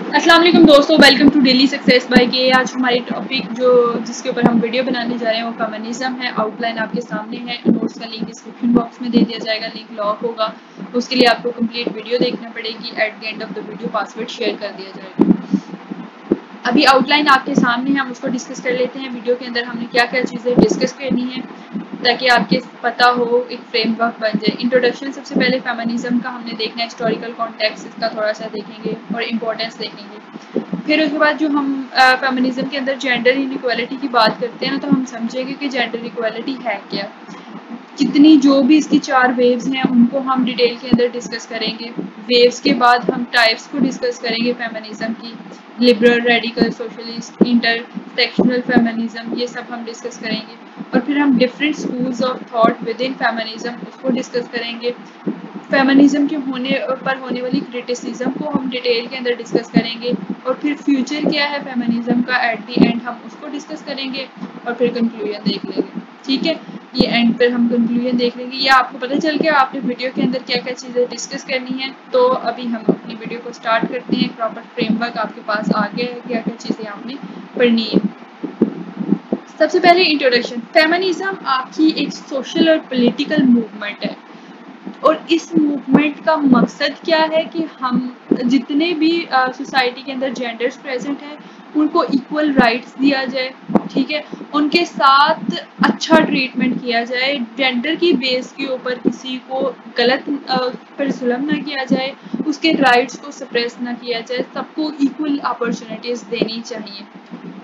अस्सलाम वालेकुम दोस्तों, welcome to daily success by K. आज हमारी टॉपिक जिसके ऊपर हम वीडियो बनाने जा रहे हैं वो फेमिनिज्म है। आउटलाइन आपके सामने है, नोट्स का लिंक डिस्क्रिप्शन बॉक्स में दे दिया जाएगा, लिंक लॉक होगा। उसके लिए आपको कंप्लीट वीडियो देखना पड़ेगी। At the end of the video password share कर दिया जाएगा। अभी आउटलाइन आपके सामने है, हम उसको डिस्कस कर लेते हैं। वीडियो के अंदर हमने क्या क्या चीज़ें डिस्कस करनी है ताकि आपके पता हो, एक फ्रेमवर्क बन जाए। इंट्रोडक्शन सबसे पहले फेमिनिज्म का हमने देखना है, हिस्टोरिकल कॉन्टेक्स्ट इसका थोड़ा सा देखेंगे और इम्पोर्टेंस देखेंगे। फिर उसके बाद जो हम फेमिनिज्म के अंदर जेंडर इनइक्वालिटी की बात करते हैं ना, तो हम समझेंगे कि जेंडर इक्वालिटी है क्या। जितनी जो भी इसकी 4 वेव्स हैं उनको हम डिटेल के अंदर डिस्कस करेंगे। वेव्स के बाद हम टाइप्स को डिस्कस करेंगे फेमिनिज्म की, liberal, radical, socialist, intersectional feminism, ये सब हम डिस्कस करेंगे। और फिर हम different schools of thought with in feminism उसको डिस्कस करेंगे। फेमिनिज्म के होने वाली क्रिटिसिज्म को हम डिटेल के अंदर डिस्कस करेंगे। और फिर फ्यूचर क्या है फेमिनिज्म का, एट द एंड हम उसको डिस्कस करेंगे और फिर कंक्लूजन देख लेंगे। ठीक है, ये एंड पर हम कंक्लूजन देख लेंगे। ये आपको पता चल गया आपने वीडियो के अंदर क्या क्या चीज़ें डिस्कस करनी है। तो अभी हम अपनी वीडियो को स्टार्ट करते हैं। प्रॉपर फ्रेमवर्क आपके पास आ गया है, क्या क्या चीज़ें आपने पढ़नी है। सबसे पहले इंट्रोडक्शन। फेमिनिज्म आपकी एक सोशल और पॉलिटिकल मूवमेंट है और इस मूवमेंट का मकसद क्या है कि हम जितने भी सोसाइटी के अंदर जेंडर्स प्रेजेंट हैं उनको इक्वल राइट्स दिया जाए। ठीक है, उनके साथ अच्छा ट्रीटमेंट किया जाए, जेंडर की बेस के ऊपर किसी को गलत पर जुल्म ना किया जाए, उसके राइट्स को सप्रेस ना किया जाए, सबको इक्वल अपॉर्चुनिटीज देनी चाहिए।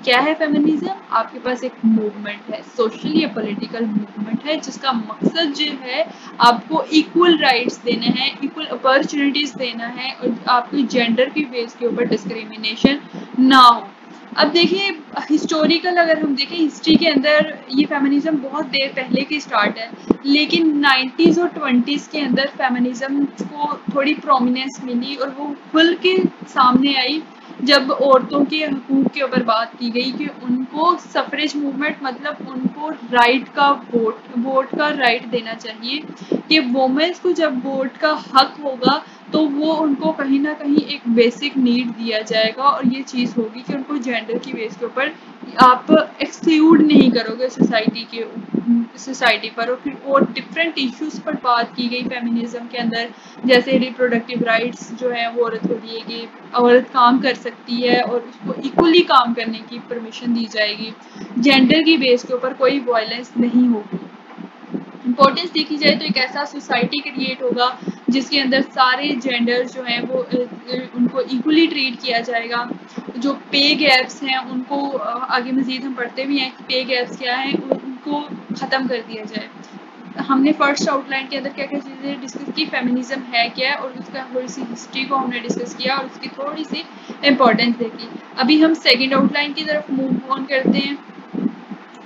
क्या है फेमिनिज्म? आपके पास एक मूवमेंट है, सोशल या पॉलिटिकल मूवमेंट है, जिसका मकसद जो है आपको इक्वल राइट्स देने हैं, इक्वल अपॉर्चुनिटीज देना है और आपको जेंडर की बेस के ऊपर डिस्क्रिमिनेशन ना हो। अब देखिए, हिस्टोरिकल अगर हम देखें हिस्ट्री के अंदर ये फेमिनिज्म बहुत देर पहले की स्टार्ट है, लेकिन 90s और 20s के अंदर फेमिनिज्म को थोड़ी प्रोमिनेंस मिली और वो खुल के सामने आई जब औरतों के हकूक़ के ऊपर बात की गई कि उनको सफरेज मूवमेंट मतलब उनको राइट का वोट का राइट देना चाहिए, कि वोमेंस को जब वोट का हक होगा तो वो उनको कहीं ना कहीं एक बेसिक नीड दिया जाएगा और ये चीज़ होगी कि उनको जेंडर की बेस के ऊपर आप एक्सक्लूड नहीं करोगे सोसाइटी पर। और फिर और डिफरेंट इश्यूज पर बात की गई फेमिनिज्म के अंदर, जैसे रिप्रोडक्टिव राइट्स जो है वो औरत को दिए गए, औरत काम कर सकती है और उसको इक्वली काम करने की परमिशन दी जाएगी, जेंडर की बेस के ऊपर कोई वायलेंस नहीं होगी। इम्पोर्टेंस देखी जाए तो एक ऐसा सोसाइटी क्रिएट होगा जिसके अंदर सारे जेंडर्स जो हैं वो उनको इक्वली ट्रीट किया जाएगा। जो पे गैप्स हैं उनको आगे मज़ीद हम पढ़ते भी हैं कि पे गैप्स क्या हैं, उनको ख़त्म कर दिया जाए। हमने फर्स्ट आउटलाइन के अंदर क्या क्या चीज़ें डिस्कस की, फेमिनिज्म है क्या है और उसका थोड़ी सी हिस्ट्री को हमने डिस्कस किया और उसकी थोड़ी सी इम्पोर्टेंस देखी। अभी हम सेकेंड आउटलाइन की तरफ मूव ऑन करते हैं।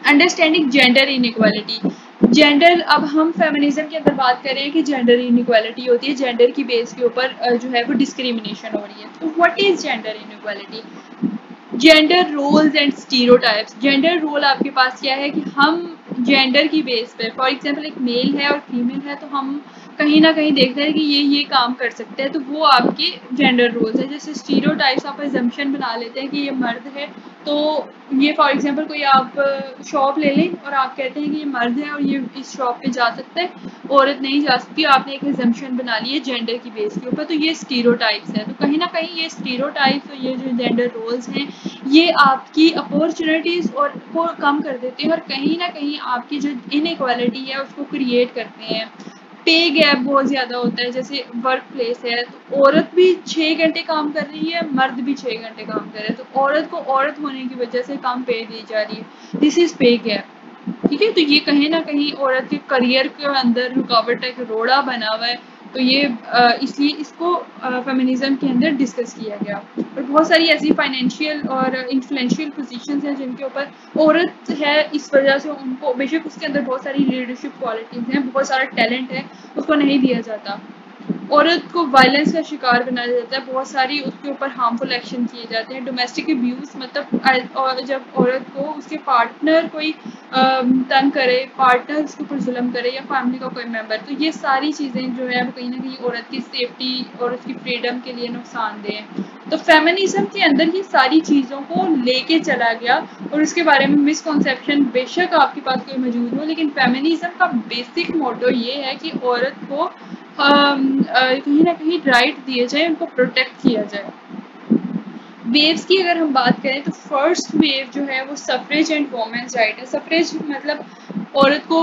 Understanding gender inequality. जेंडर, अब हम फेमिनिज्म के अंदर बात कर रहे हैं कि जेंडर इनइक्वालिटी होती है, जेंडर की बेस के ऊपर जो है वो डिस्क्रिमिनेशन हो रही है। तो what is gender inequality? Gender roles and stereotypes. Gender role आपके पास क्या है कि हम जेंडर की बेस पे, फॉर एग्जांपल एक मेल है और फीमेल है, तो हम कहीं ना कहीं देखते हैं कि ये काम कर सकते हैं, तो वो आपके जेंडर रोल्स है। जैसे स्टीरियोटाइप्स, आप एजम्पशन बना लेते हैं कि ये मर्द है, तो ये फॉर एग्जांपल कोई आप शॉप ले लें और आप कहते हैं कि ये मर्द है और ये इस शॉप पे जा सकता है, औरत नहीं जा सकती, आपने एक एजम्पशन बना ली है जेंडर की बेस के ऊपर, तो ये स्टीरियोटाइप्स है। तो कहीं ना कहीं ये स्टीरियोटाइप्स और ये जो जेंडर रोल्स हैं ये आपकी अपॉर्चुनिटीज़ और को कम कर देते हैं और कहीं ना कहीं आपकी जो इनइक्वालिटी है उसको क्रिएट करते हैं। पे गैप बहुत ज़्यादा होता है, जैसे वर्क प्लेस है तो औरत भी 6 घंटे काम कर रही है, मर्द भी 6 घंटे काम कर रहे हैं, तो औरत को औरत होने की वजह से कम पे दी जा रही है। दिस इज़ पे गैप। ठीक है, तो ये कहीं ना कहीं औरत के करियर के अंदर रुकावट एक रोड़ा बना हुआ है। तो ये इसलिए इसको फेमिनिज्म के अंदर डिस्कस किया गया। और बहुत सारी ऐसी फाइनेंशियल और इन्फ्लुएंशियल पोजीशंस हैं जिनके ऊपर औरत है, इस वजह से उनको बेशक उसके अंदर बहुत सारी लीडरशिप क्वालिटीज़ हैं, बहुत सारा टैलेंट है, उसको नहीं दिया जाता। औरत को वायलेंस का शिकार बनाया जाता है, बहुत सारी उसके ऊपर हार्मफुल एक्शन किए जाते हैं। डोमेस्टिक अब्यूज़ मतलब और जब औरत को उसके पार्टनर कोई तंग करे, पार्टनर उसके ऊपर जुल्म करे या फैमिली का कोई मेंबर, तो ये सारी चीज़ें जो है वो कहीं ना कहीं औरत की सेफ्टी और उसकी फ्रीडम के लिए नुकसानदेह हैं। तो फेमिनिज्म के अंदर ये सारी चीज़ों को लेके चला गया और उसके बारे में मिसकॉन्सेप्शन बेशक आपके पास कोई मौजूद हो, लेकिन फेमिनिज्म का बेसिक मोटो ये है कि औरत को कहीं ना कहीं राइट दिए जाए, उनको प्रोटेक्ट किया जाए। वेव्स की अगर हम बात करें तो फर्स्ट वेव जो है वो सफरेज एंड वोमेन्स राइट है। सफरेज मतलब औरत को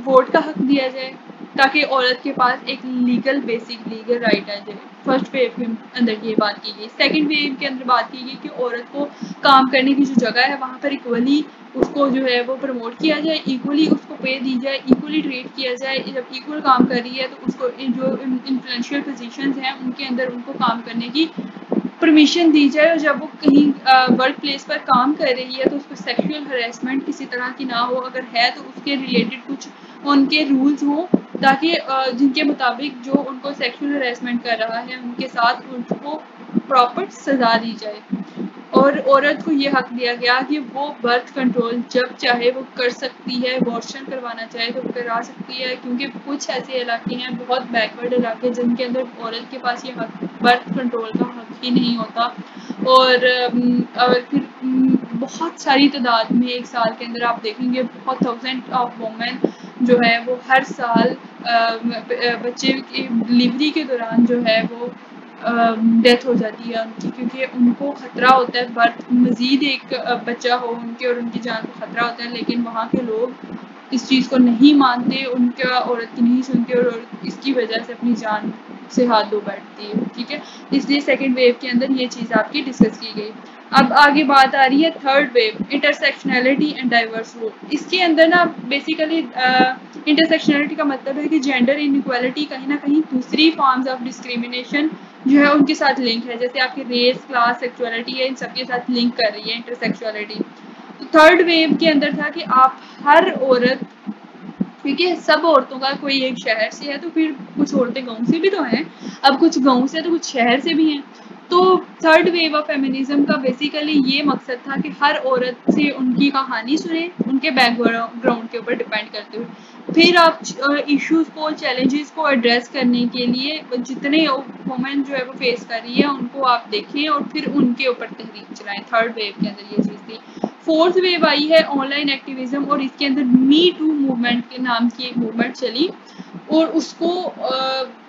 वोट का हक दिया जाए ताकि औरत के पास एक लीगल बेसिक लीगल राइट आ जाए। फर्स्ट वेव के अंदर ये बात की गई। सेकंड वेव के अंदर बात की गई कि औरत को काम करने की जो जगह है वहाँ पर इक्वली उसको जो है वो प्रमोट किया जाए, इक्वली उसको पे दी जाए, इक्वली ट्रीट किया जाए। जब इक्वल काम कर रही है तो उसको जो इन्फ्लुएंशियल पोजीशंस हैं उनके अंदर उनको काम करने की परमिशन दी जाए, और जब वो कहीं वर्क प्लेस पर काम कर रही है तो उसको सेक्सुअल हरेसमेंट किसी तरह की ना हो, अगर है तो उसके रिलेटेड कुछ उनके रूल्स हों ताकि जिनके मुताबिक जो उनको सेक्सुअल हरेसमेंट कर रहा है उनके साथ उनको प्रॉपर सजा दी जाए। और औरत को ये हक दिया गया कि वो बर्थ कंट्रोल जब चाहे वो कर सकती है, अबॉर्शन करवाना चाहे तो वो करा सकती है, क्योंकि कुछ ऐसे इलाके हैं बहुत बैकवर्ड इलाके जिनके अंदर औरत के पास ये हक बर्थ कंट्रोल का हक ही नहीं होता। और फिर बहुत सारी तादाद में एक साल के अंदर आप देखेंगे बहुत थाउजेंड ऑफ वुमेन जो है वो हर साल बच्चे की डिलीवरी के दौरान जो है वो डेथ हो जाती है उनकी, क्योंकि उनको ख़तरा होता है बर्थ मज़ीद एक बच्चा हो उनके और उनकी जान को ख़तरा होता है, लेकिन वहाँ के लोग इस चीज़ को नहीं मानते, उनका औरत की नहीं सुनते और इसकी वजह से अपनी जान से हाथ धो बैठती है। ठीक है, इसलिए सेकेंड वेव के अंदर ये चीज़ आपकी डिस्कस की गई। अब आगे बात आ रही है third wave, intersectionality and diverse rule. इसके अंदर ना बेसिकली इंटरसेक्शनैलिटी का मतलब है कि जेंडर इनइक्वालिटी कहीं ना कहीं दूसरी फॉर्म्स ऑफ डिस्क्रिमिनेशन जो है उनके साथ लिंक है, जैसे आपकी रेस, क्लास, सेक्सुअलिटी है, इन सबके साथ लिंक कर रही है इंटरसेक्सुअलिटी। तो थर्ड वेव के अंदर था कि आप हर औरत, क्योंकि सब औरतों का कोई एक शहर से है तो फिर कुछ औरतें गाँव से भी तो हैं, अब कुछ गाँव से तो कुछ शहर से भी हैं। तो थर्ड वेव ऑफ फेमिनिज्म का बेसिकली ये मकसद था कि हर औरत से उनकी कहानी सुने, उनके बैकग्राउंड के ऊपर डिपेंड करते हुए फिर आप इश्यूज को, चैलेंजेस को एड्रेस करने के लिए जितने वुमेन जो है वो फेस कर रही है उनको आप देखें और फिर उनके ऊपर तहरीक चलाएं। थर्ड वेव के अंदर ये चीज़ थी। फोर्थ वेव आई है ऑनलाइन एक्टिविज्म, और इसके अंदर मी टू मूवमेंट के नाम की एक मूवमेंट चली और उसको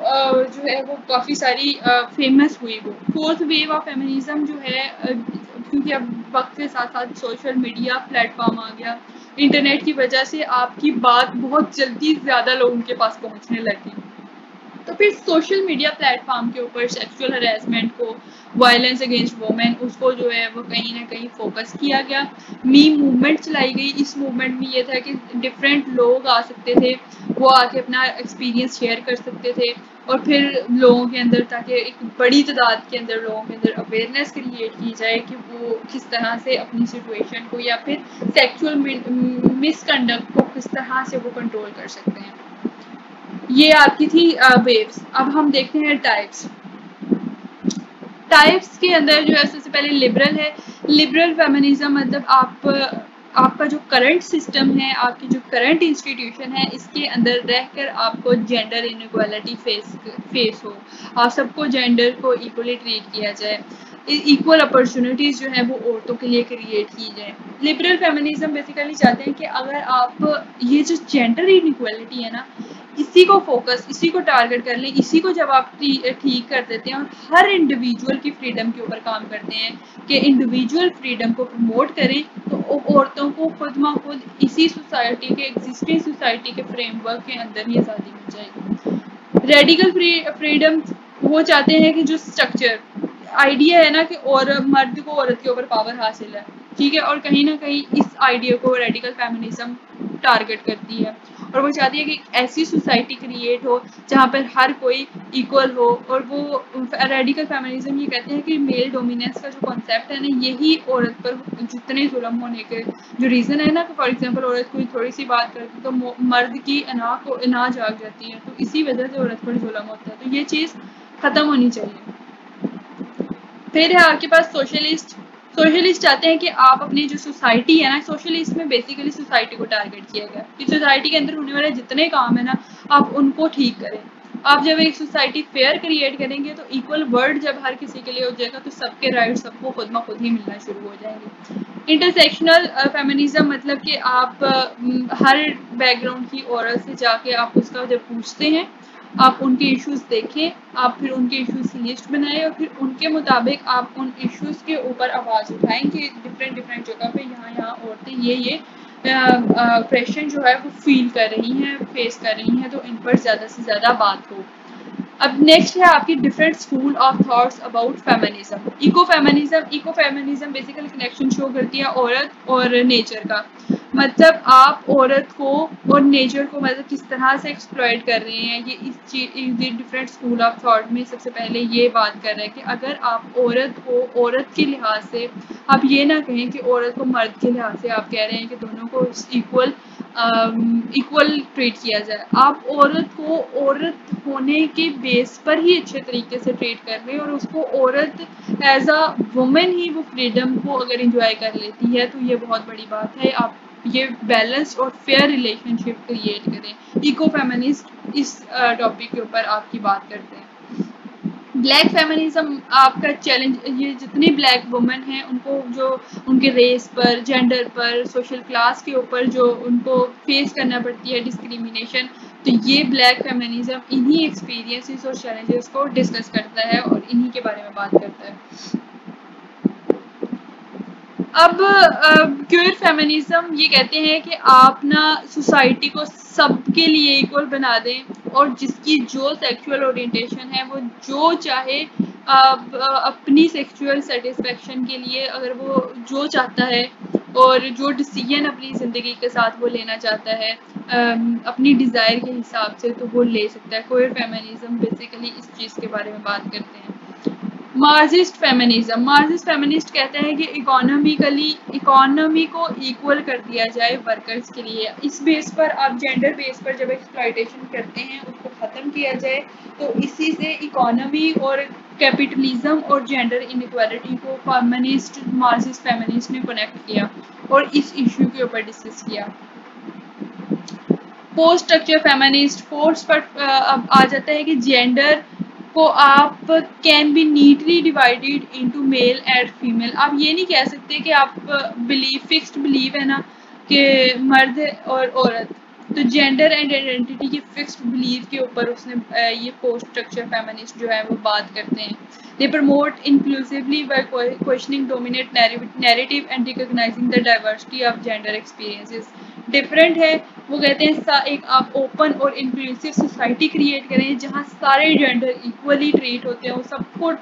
जो है वो काफ़ी सारी फेमस हुई वो। फोर्थ वेव ऑफ फेमिनिज्म जो है क्योंकि अब वक्त के साथ साथ सोशल मीडिया प्लेटफॉर्म आ गया, इंटरनेट की वजह से आपकी बात बहुत जल्दी ज़्यादा लोगों के पास पहुंचने लगी, तो फिर सोशल मीडिया प्लेटफॉर्म के ऊपर सेक्सुअल हरेसमेंट को, वायलेंस अगेंस्ट वुमेन, उसको जो है वो कहीं ना कहीं फोकस किया गया। मीम मूवमेंट चलाई गई। इस मूवमेंट में ये था कि डिफरेंट लोग आ सकते थे, वो आके अपना एक्सपीरियंस शेयर कर सकते थे और फिर लोगों के अंदर, ताकि एक बड़ी तादाद के अंदर लोगों के अंदर अवेयरनेस क्रिएट की जाए कि वो किस तरह से अपनी सिचुएशन को या फिर सेक्सुअल मिसकंडक्ट को किस तरह से वो कंट्रोल कर सकते हैं। ये आपकी थी वेव्स। अब हम देखते हैं टाइप्स। टाइप्स के अंदर जो है सबसे पहले लिबरल है। लिबरल फेमिनिज्म मतलब आपका जो करंट सिस्टम है, आपकी जो करंट इंस्टीट्यूशन है, इसके अंदर रहकर आपको जेंडर इनइक्वालिटी फेस हो, आप सबको जेंडर को इक्वली ट्रीट किया जाए, इक्वल अपॉर्चुनिटीज़ जो है वो औरतों के लिए क्रिएट की जाए। लिबरल फेमिनिज्म बेसिकली चाहते हैं कि अगर आप ये जो जेंडर इनइक्वालिटी है ना, इसी को फोकस, इसी को टारगेट कर लें, इसी को जब आप ठीक कर देते हैं और हर इंडिविजुअल की फ्रीडम के ऊपर काम करते हैं कि इंडिविजुअल फ्रीडम को प्रमोट करें, तो औरतों को खुद मा खुद इसी सोसाइटी के, एग्जिस्टिंग सोसाइटी के फ्रेमवर्क के अंदर ही आज़ादी मिल जाएगी। रेडिकल फ्रीडम वो चाहते हैं कि जो स्ट्रक्चर आइडिया है ना कि और मर्द को औरत के ऊपर पावर हासिल है, ठीक है, और कहीं ना कहीं इस आइडिया को रेडिकल फेमिनिज्म टारगेट करती है और वो चाहती है कि ऐसी सोसाइटी क्रिएट हो जहाँ पर हर कोई इक्वल हो। और वो रेडिकल फेमिनिज्म ये कहते हैं कि मेल डोमिनेंस का जो कॉन्सेप्ट है ना, यही औरत पर जितने जुल्म होने के जो रीज़न है ना, कि फॉर एग्जांपल औरत कोई थोड़ी सी बात करती तो मर्द की अना जाग जाती है, तो इसी वजह से औरत पर जुल्म होता है, तो ये चीज़ ख़त्म होनी चाहिए। फिर है आपके पास सोशलिस्ट। सोशलिस्ट चाहते हैं कि आप अपनी जो सोसाइटी है ना, सोशलिस्ट में बेसिकली सोसाइटी को टारगेट किया गया कि सोसाइटी के अंदर होने वाले जितने काम है ना, आप उनको ठीक करें। आप जब एक सोसाइटी फेयर क्रिएट करेंगे तो इक्वल वर्ल्ड जब हर किसी के लिए हो जाएगा तो सबके राइट सबको खुद ब खुद ही मिलना शुरू हो जाएंगे। इंटरसेक्शनल फेमिनिज्म मतलब कि आप हर बैकग्राउंड की औरत से जाके आप उसका जब पूछते हैं, आप उनके इश्यूज देखें, आप फिर उनके इश्यूज की लिस्ट बनाएं और फिर उनके मुताबिक आप उन इश्यूज के ऊपर आवाज़ उठाएं कि डिफरेंट डिफरेंट जगह पे यहाँ औरतें ये प्रेशर जो है वो फील कर रही हैं, फेस कर रही हैं, तो इन पर ज़्यादा से ज़्यादा बात हो। अब नेक्स्ट है आपकी different school of thoughts about feminism. Eco feminism basically connection show करती है औरत और नेचर का। मतलब आप औरत को और नेचर को मतलब किस तरह से एक्सप्लॉइट कर रहे हैं, ये इस चीज डिफरेंट स्कूल ऑफ थॉट में सबसे पहले ये बात कर रहे हैं कि अगर आप औरत को औरत के लिहाज से, आप ये ना कहें कि औरत को मर्द के लिहाज से आप कह रहे हैं कि दोनों को इक्वल ट्रीट किया जाए। आप औरत को औरत होने के बेस पर ही अच्छे तरीके से ट्रीट कर रहे हैं और उसको औरत एज अ वुमेन ही वो फ्रीडम को अगर इंजॉय कर लेती है तो ये बहुत बड़ी बात है। आप ये बैलेंस और फेयर रिलेशनशिप क्रिएट करें। इको फेमिनिस्ट इस टॉपिक के ऊपर आपकी बात करते हैं। ब्लैक फेमिनिज्म आपका चैलेंज, ये जितनी ब्लैक वुमेन हैं उनको जो उनके रेस पर, जेंडर पर, सोशल क्लास के ऊपर जो उनको फेस करना पड़ती है डिस्क्रिमिनेशन, तो ये ब्लैक फेमिनिज्म इन्हीं एक्सपीरियंसेस और चैलेंजेस को डिस्कस करता है और इन्हीं के बारे में बात करता है। अब क्यूर फेमिनिज्म ये कहते हैं कि आप ना सोसाइटी को सबके लिए इक्वल बना दें और जिसकी जो सेक्सुअल ओरिएंटेशन है वो जो चाहे अपनी सेक्सुअल सेटिस्फेक्शन के लिए अगर वो जो चाहता है और जो डिसीजन अपनी ज़िंदगी के साथ वो लेना चाहता है अपनी डिज़ायर के हिसाब से, तो वो ले सकता है। क्यूर फेमिनिज्म बेसिकली इस चीज़ के बारे में बात करते हैं। मार्क्सिस्ट फेमिनिस्ट कहते हैं कि इकोनॉमी को इक्वल कर दिया जाए वर्कर्स के लिए। इस बेस पर आप जेंडर बेस पर जब एक्सप्लॉयटेशन करते हैं उसको ख़त्म किया जाए, तो इसी से इकोनॉमी और कैपिटलिज्म और जेंडर इनइक्वालिटी को मार्क्सिस्ट फेमिनिस्ट ने कनेक्ट किया और इस इशू के ऊपर डिस्कस किया। पोस्ट स्ट्रक्चर फेमिनिस्ट फोर्स पर अब आ जाता है कि जेंडर को आप can be neatly divided into male and female. आप ये नहीं कह सकते कि आप फिक्स्ड बिलीव है ना कि मर्द और औरत, तो जेंडर एंड आइडेंटिटी की फिक्स्ड बिलीव के ऊपर उसने ये पोस्ट स्ट्रक्चर फेमिनिस्ट जो है वो बात करते हैं। They promote inclusively by questioning dominate narrative and recognising the diversity of gender experiences. Different है, वो कहते हैं एक आप ओपन और इंक्लूसिव सोसाइटी क्रिएट करें जहाँ सारे जेंडर इक्वली ट्रीट होते हैं, सबको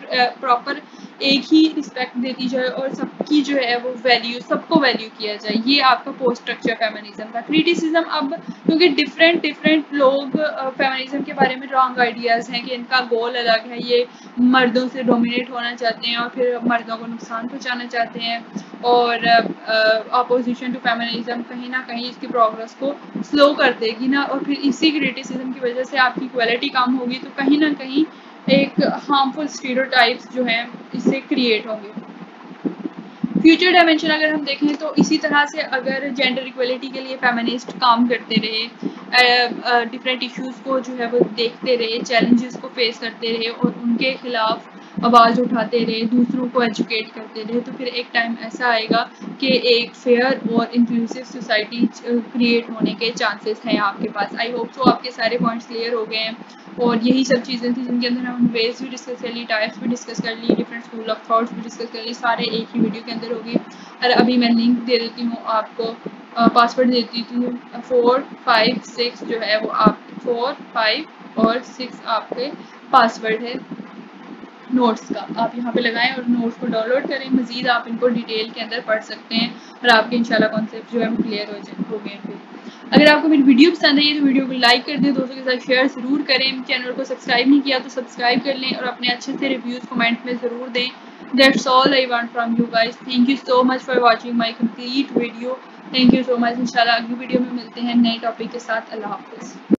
प्रॉपर एक ही रिस्पेक्ट देती जाए और सबकी जो है वो वैल्यू, सबको वैल्यू किया जाए। ये आपका पोस्ट स्ट्रक्चर फेमिनिज्म था। क्रिटिसिज्म, अब क्योंकि डिफरेंट लोग फेमिनिज्म के बारे में रॉन्ग आइडियाज़ हैं कि इनका गोल अलग है, ये मर्दों से डोमिनेट होना चाहते हैं और फिर मर्दों को नुकसान पहुँचाना चाहते हैं और अपोजिशन टू फेमिनिज्म कहीं ना कहीं इसकी प्रोग्रेस को स्लो कर देगी ना, और फिर इसी क्रिटिसिज्म की वजह से आपकी क्वालिटी कम होगी, तो कहीं ना कहीं एक हार्मफुल स्टीरियोटाइप्स जो हैं इससे क्रिएट होंगे। फ्यूचर डायमेंशन अगर हम देखें तो इसी तरह से अगर जेंडर इक्वलिटी के लिए फेमिनिस्ट काम करते रहे, डिफरेंट इश्यूज़ को जो है वो देखते रहे, चैलेंजेस को फेस करते रहे और उनके खिलाफ आवाज़ उठाते रहे, दूसरों को एजुकेट करते रहे, तो फिर एक टाइम ऐसा आएगा कि एक फेयर और इंक्लूसिव सोसाइटी क्रिएट होने के चांसेस हैं आपके पास। आई होप सो आपके सारे पॉइंट्स क्लियर हो गए हैं और यही सब चीज़ें थी जिनके अंदर हम वेज भी डिस्कस कर ली, टाइप्स भी डिस्कस कर ली, डिफरेंट स्कूल ऑफ थॉट्स भी डिस्कस कर ली, सारे एक ही वीडियो के अंदर होगी। और अभी मैं लिंक दे देती हूँ आपको, पासवर्ड देती हूँ 4, 5, 6 जो है वो आप 4, 5 और 6 आपके पासवर्ड है नोट्स का, आप यहाँ पे लगाएं और नोट्स को डाउनलोड करें। मजीद आप इनको डिटेल के अंदर पढ़ सकते हैं और आपके इंशाल्लाह कॉन्सेप्ट जो है वो क्लियर हो गए फिर। अगर आपको मेरी वीडियो पसंद आई है तो वीडियो को लाइक कर दें, दोस्तों के साथ शेयर ज़रूर करें, चैनल को सब्सक्राइब नहीं किया तो सब्सक्राइब कर लें और अपने अच्छे से रिव्यूज़ कमेंट में ज़रूर दें। That's all I want from you guys. Thank you so much for watching my complete video. Thank you so much. इंशाल्लाह अगली वीडियो में मिलते हैं नए टॉपिक के साथ। अल्लाह हाफिज़।